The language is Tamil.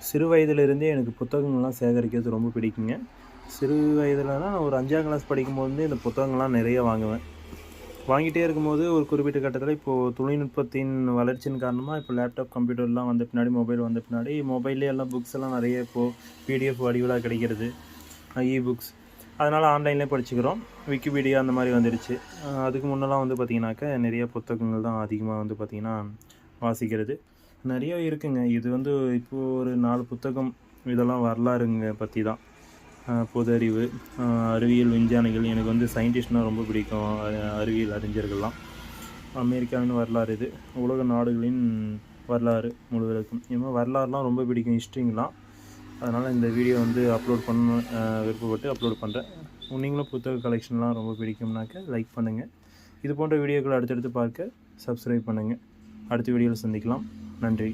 சிறு வயதிலிருந்தே எனக்கு புத்தகங்கள்லாம் சேகரிக்கிறது ரொம்ப பிடிக்குங்க. சிறு வயதிலனா ஒரு 5ஆம் கிளாஸ் படிக்கும்போதுருந்தே இந்த புத்தகங்கள்லாம் நிறைய வாங்குவேன். வாங்கிட்டே இருக்கும்போது ஒரு குறிப்பிட்ட கட்டத்தில இப்போது தொழில்நுட்பத்தின் வளர்ச்சியின் காரணமா இப்போ லேப்டாப், கம்ப்யூட்டர்லாம் வந்த பின்னாடி, மொபைல் வந்த பின்னாடி மொபைல்லே எல்லாம் புக்ஸ் எல்லாம் நிறைய இப்போது பிடிஎஃப் வடிவிலா கிடைக்கிறது. புக்ஸ் அதனால் ஆன்லைன்லேயே படிச்சுக்கிறோம். விக்கிபீடியா அந்த மாதிரி வந்துடுச்சு. அதுக்கு முன்னெல்லாம் வந்து பார்த்திங்கனாக்கா நிறைய புத்தகங்கள் தான் அதிகமாக வந்து பார்த்திங்கன்னா வாசிக்கிறது. நிறைய இருக்குங்க. இது வந்து இப்போது ஒரு 4 புத்தகம் இதெல்லாம் வரலாறுங்க பற்றி தான். பொது அறிவு, அறிவியல் விஞ்ஞானிகள் எனக்கு வந்து சயின்டிஸ்ட்னால் ரொம்ப பிடிக்கும். அறிவியல் அறிஞர்கள்லாம். அமெரிக்காவின் வரலாறு இது. உலக நாடுகளின் வரலாறு முழுவதற்கும். இது மாதிரி வரலாறுலாம் ரொம்ப பிடிக்கும், ஹிஸ்ட்ரிங்கெலாம். அதனால் இந்த வீடியோ வந்து அப்லோட் பண்ண விருப்பப்பட்டு அப்லோட் பண்ணுறேன். நீங்களும் புத்தக கலெக்ஷன்லாம் ரொம்ப பிடிக்கும்னாக்க லைக் பண்ணுங்கள். இது போன்ற வீடியோக்களை அடுத்தடுத்து பார்க்க சப்ஸ்கிரைப் பண்ணுங்கள். அடுத்த வீடியோவில் சந்திக்கலாம். நன்றி.